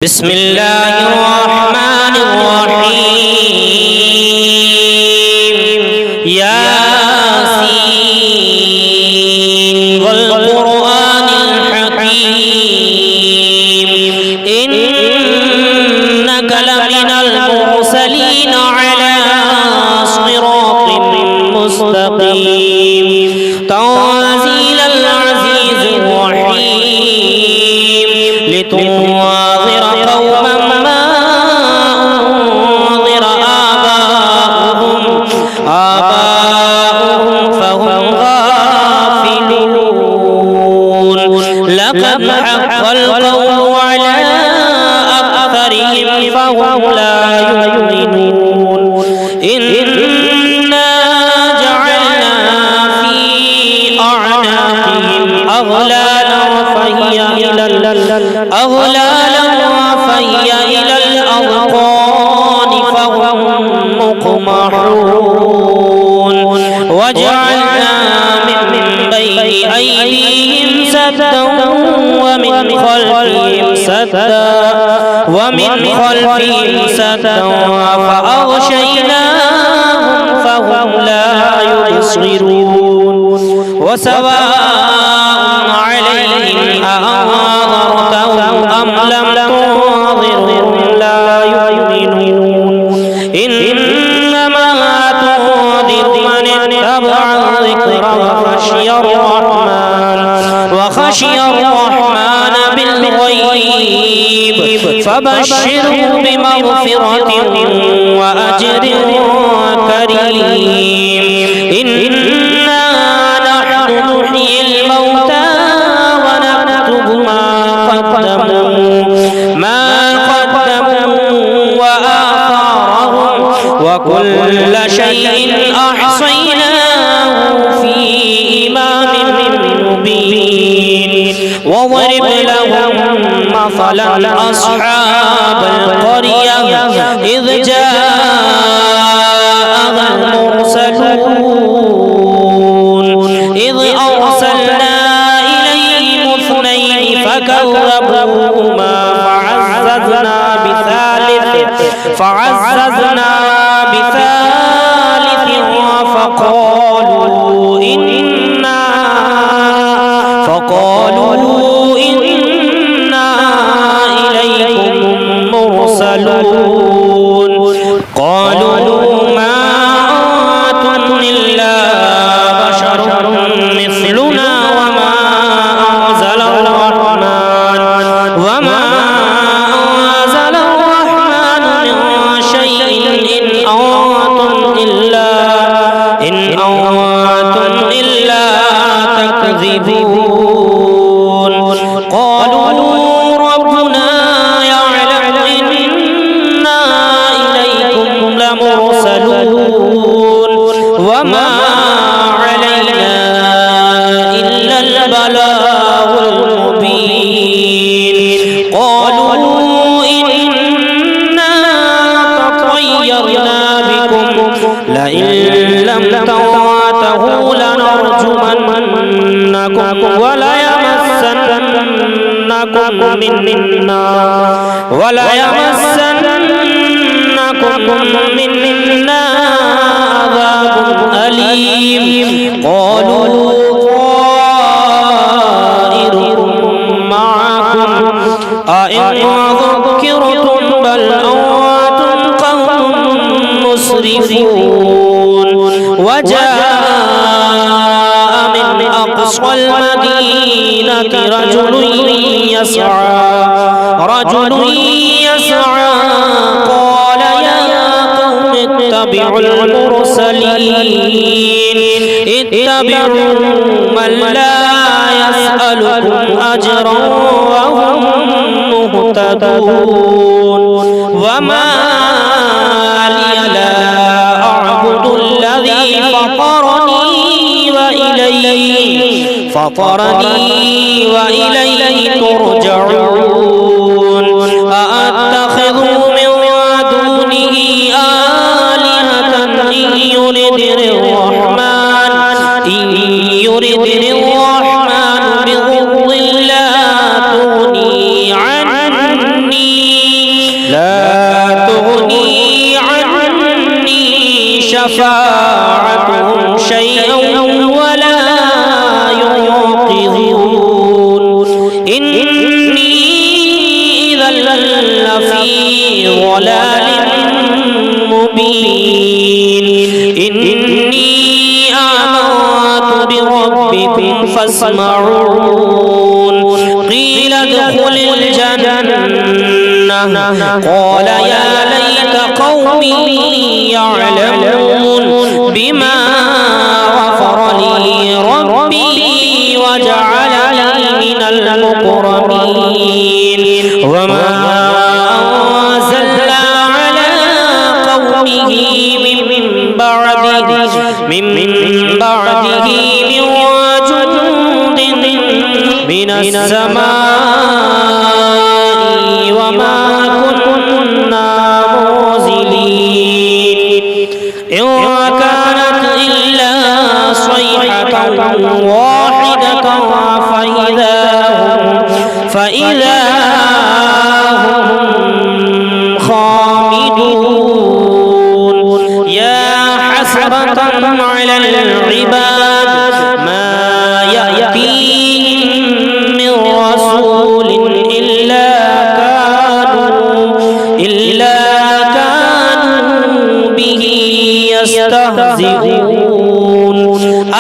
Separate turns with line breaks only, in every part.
بسم الله الرحمن الرحيم ياسين والقرآن الحكيم إنك لمن المرسلين على صراط مستقيم تنزيل العزيز الرحيم لتنذر قوما ما أنذر آباؤهم فهم غافلون لقد حق القول على أكثرهم فهم لا يؤمنون إنا جعلنا في أعناقهم أغلالا فهي إلى الأذقان فهم مقمحون وجعلنا من بين أيديهم سدا ومن خلفهم سدا فأغشيناهم فهم لا يبصرون وسواء عليهم أأنذرتهم أم لم تنذرهم لا يؤمنون إنما تنذر من اتبع الذكر وخشي الرحمن بالغيب فبشره بمغفرة وأجر كريم إنا نحن نحيي الموتى ونكتب ما قدموا وآثارهم وكل شيء أحصيناه في إمام مبين وضرب لهم مثلا أصحاب القرية إذ جاءها المرسلون إذ أرسلنا إليهم اثنين فكذبوهما فعززنا بثالث فقالوا إنا إليكم مرسلون قالوا ما أنتم إلا بشر مثلنا وما أنزل الرحمن من شيء إن أنتم إلا تكذبون قالوا ربنا يعلم إنا إليكم لمرسلون وما علينا إلا البلاغ المبين قالوا إنا تطيرنا بكم لئن لم تنتهوا لنرجمنكم وليمسنكم منا عذاب أليم قالوا طائركم معكم أئن ذكرتم بل أنتم قوم مسرفون وجاء من أقصى المدينة رجل يسعى قال يا قوم اتبعوا اتبعوا من لا يسألكم أجرا وهم مهتدون وما لي لا أعبد الذي فطرني وإليه ترجعون أأتخذ من دونه آلهة إن يردني الرحمن بضر لا تغني عني لا تغني عني شفاعتهم شيئا ولا ينقذون إني إذا لفي ضلال مبين إني آمنت بربكم فاسمعون قيل ادخل الجنة قال يا ليت قومي يعلمون بما غفر لي ربي وجعلني من المكرمين وما أنزلنا على قومه من بعده من جند من السماء وما كنا منزلين إن كانت إلا صيحة واحدة فإذا هم خامدون يا حسرة على العباد ما يأتيهم من رسول إلا كانوا به يستهزئون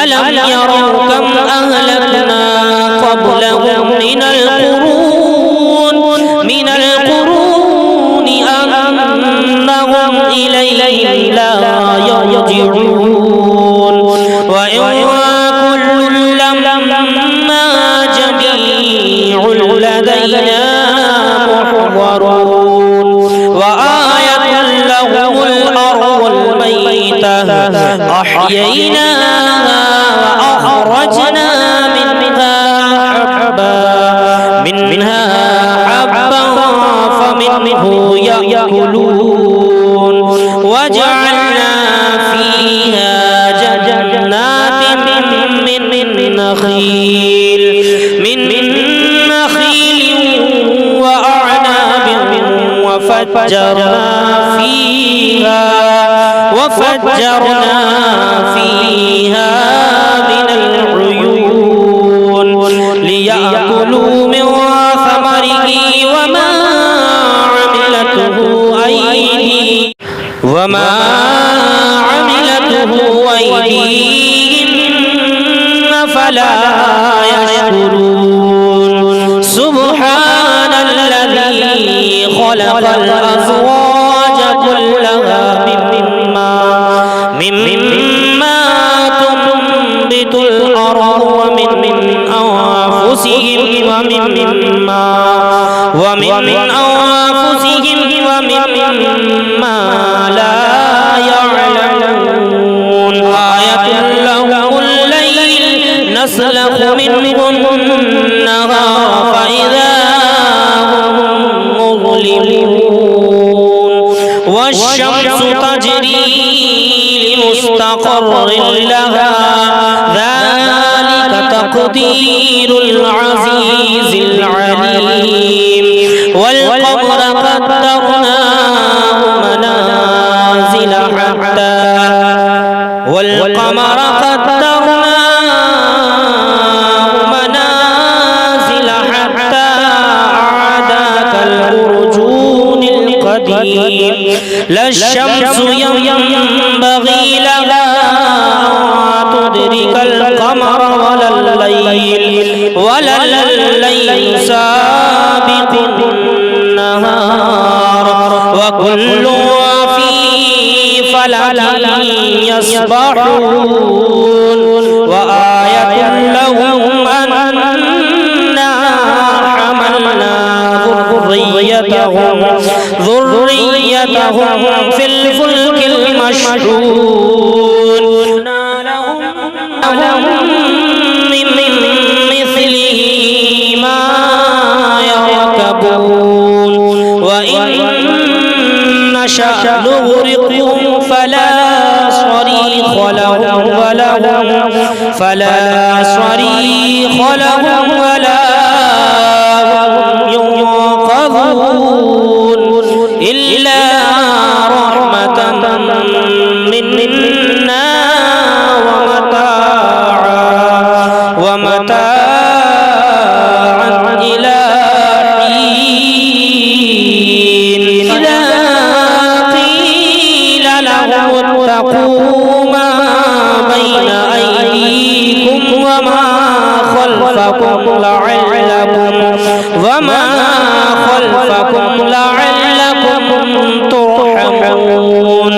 ألم يروا كم أهلكنا قبلهم من القرون أنهم إلينا لا يرجعون وإن كل لما جميع لدينا محضرون وآية لهم الأرض الميتة أحييناها وأخرجنا منها حبا فمنه يأكلون وجعلنا فيها جنات من نخيل وأعناب وفجرنا فيها من العيون ليأكلوا من ثمره وما عملته أيديهم فلا يشكرون سبحان الذي خلق الأزواج كلها مما تنبت الأرض ومن أنفسهم ومما لا يعلمون آية لهم الليل نسلخ منه النهار فإذا هم مظلمون والشمس تجري لمستقر لها ذلك تقدير العزيز العليم والقمر قدرناه منازل حتى عاد كالأرجون القديم لا الشمس ينبغي لها تدرك القمر ولا الليل سابق النهار وكل في فلك يسبحون وآية لهم أنا حملنا ذريتهم في الفلك المشحون لهم من مثله ما يركبون وإن نشأ نغرقهم فلا صريخ لهم ولا هم ينقذون إلا رحمة منا ومتاعا إلى حين إذا قيل لهم اتقوا ما بين أيديكم وما خلفكم لعلكم ترحمون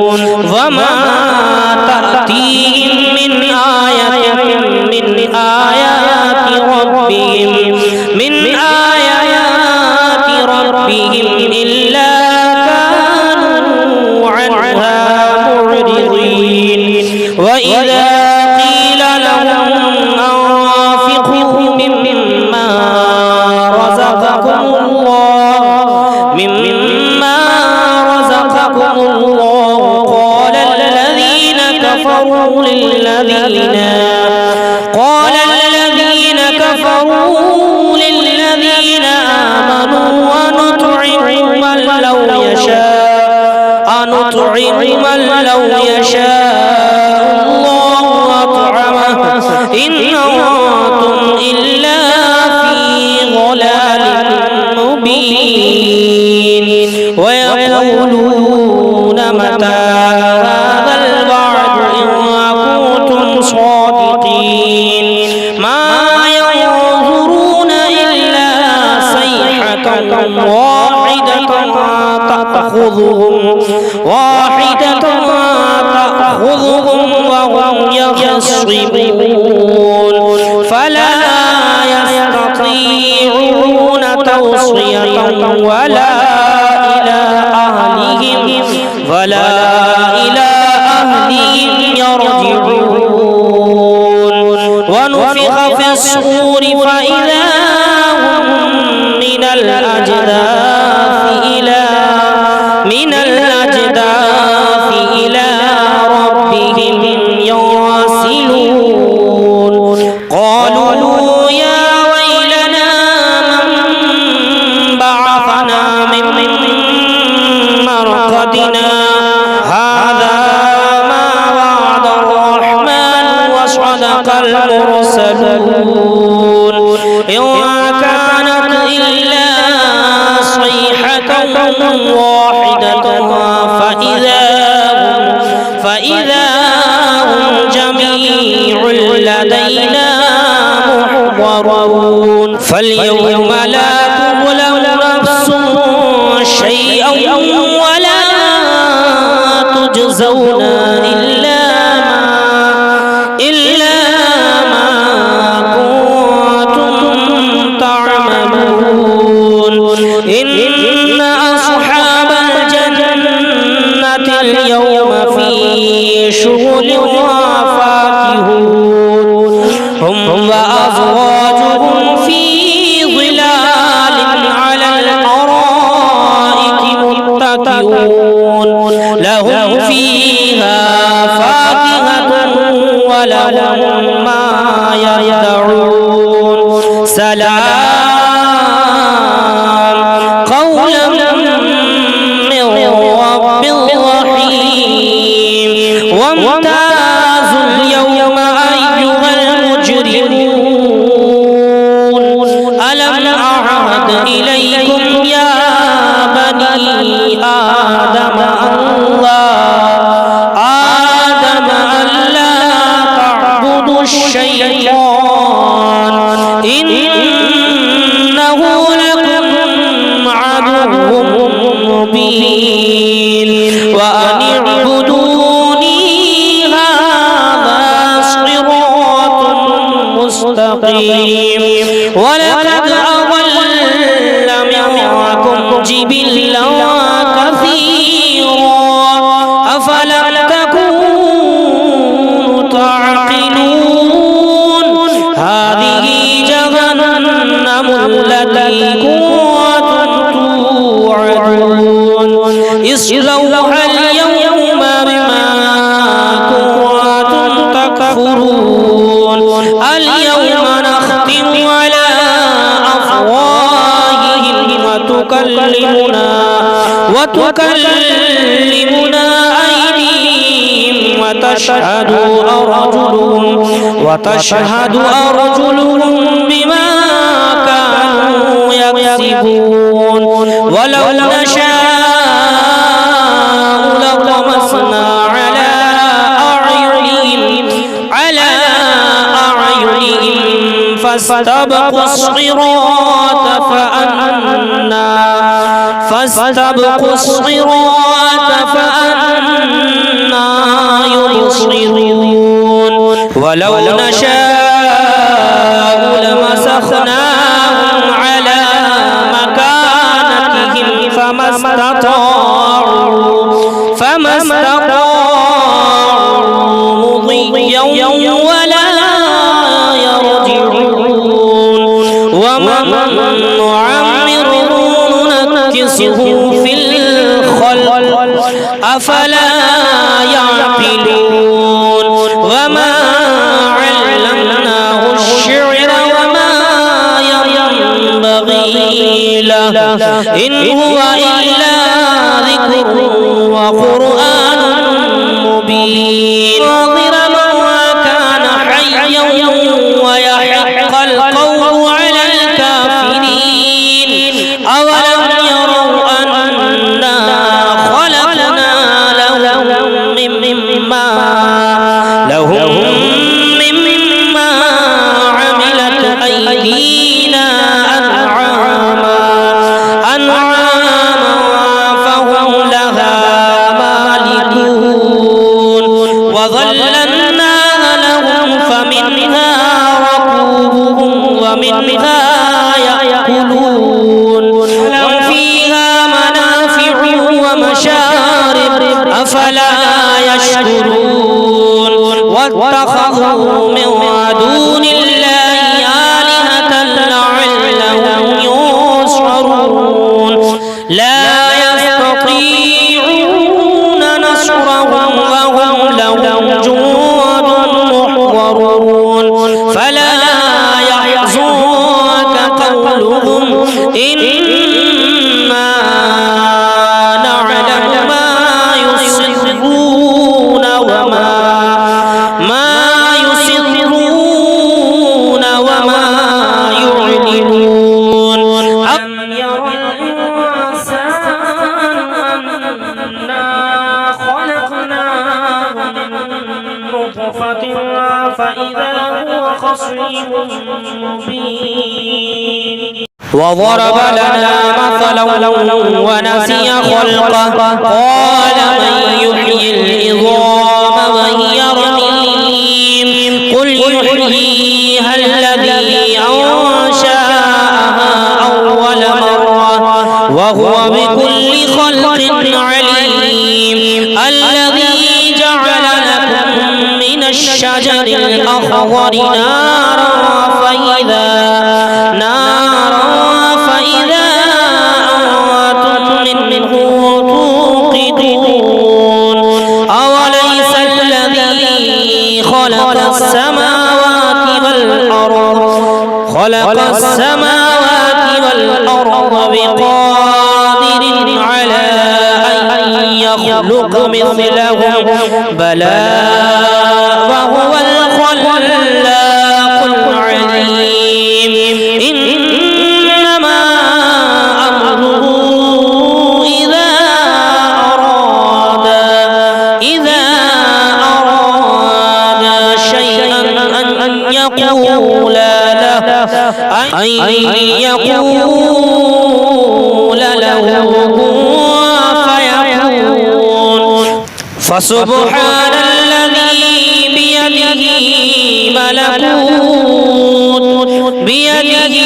وما تأتيهم من آية من آيات ربهم إلا كانوا عنها معرضين وإذا قيل لهم أنفقوا مما رزقكم الله قال الذين كفروا للذين آمنوا أنطعم من لو يشاء الله أطعمه إن أنتم إلا في ضلال مبين ويقولون متى هذا الوعد إن كنتم صادقين ما ينظرون إلا صيحة واحدة تأخذهم وهم يخصمون فلا يستطيعون توصية ولا إلى أهلهم يرجعون ونفخ في الصور فإذا هم من الأجداث إلى ربهم ينسلون قالوا يا ويلنا من بعثنا من مرقدنا هذا ما وعد الرحمن وصدق المرسلون إن كانت إلا صيحة واحدة فإذا هم جميع لدينا محضرون فاليوم لا تظلم نفس شيئا ولا تجزون إلا ما كنتم تعملون إن أصحاب الجنة اليوم في شغل فاكهون هم وأزواجهم في ظلال على الأرائك متكئون لهم فيها فاكهة ولهم ما يدعون سلام قولا من رب رحيم وامتازوا اليوم أيها المجرمون ألم أعهد إليكم يا بني آدم ألا تعبدوا الشيطان إنه لكم عدو مبين وأن اعبدوني هذا صراط مستقيم ولقد أضل منكم جبلا كثيرا أفلم تكونوا تعقلون هذه جهنم التي كنتم توعدون اصلوها اليوم بما كنتم تكفرون اليوم نختم على أفواههم وتكلمنا وتكلمنا أيديهم وتشهد أرجلهم بما كانوا يكسبون ولو نشاء لطمسنا على أعينهم فاستبقوا الصراط فأنا يبصرون ولو نشاء لمسخناهم على مكانتهم فما استطاعوا مضيا ولا يرجعون ومن نعمره ننكسه في الخلق أفلا يعقلون وما علمناه الشعر وما ينبغي له إن هو إلا ذكر وقرآن مبين وما كان حيا ويحق القول على الكافرين أولم يروا أنا خلقنا لهم مما عملت أيدينا أنعاما فهم لها مالكون وظللناها لهم فمنها ركوبهم ومنها يأكلون لهم فيها منافع ومشارب أفلا يشكرون واتخذوا من دون الله آلهة لعلهم ينصرون لا يستطيعون نصرهم وهم لهم جند محضرون فلا يحزنك قولهم إنا نعلم ما يسرون وما يعلنون أم يرى الإنسان أنا خلقناه من نطفة فإذا هو خصيم مبين وضرب لنا مثلا ونسي خلقه قال من يحيي العظام وهي رميم قل يحييها الذي أنشأها أول مرة وهو بكل خلق عليم الذي جعل لكم من الشجر الأخضر نارا فإذا أنتم منه توقدون أوليس الذي خلق السماوات والأرض بقادر على أن يخلق مثلهم بلى وهو الخلاق العليم إنما أمره إذا أراد شيئا أن يقول له كن فيكون فسبحان الذي بيده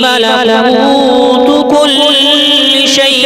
ملكوت كل شيء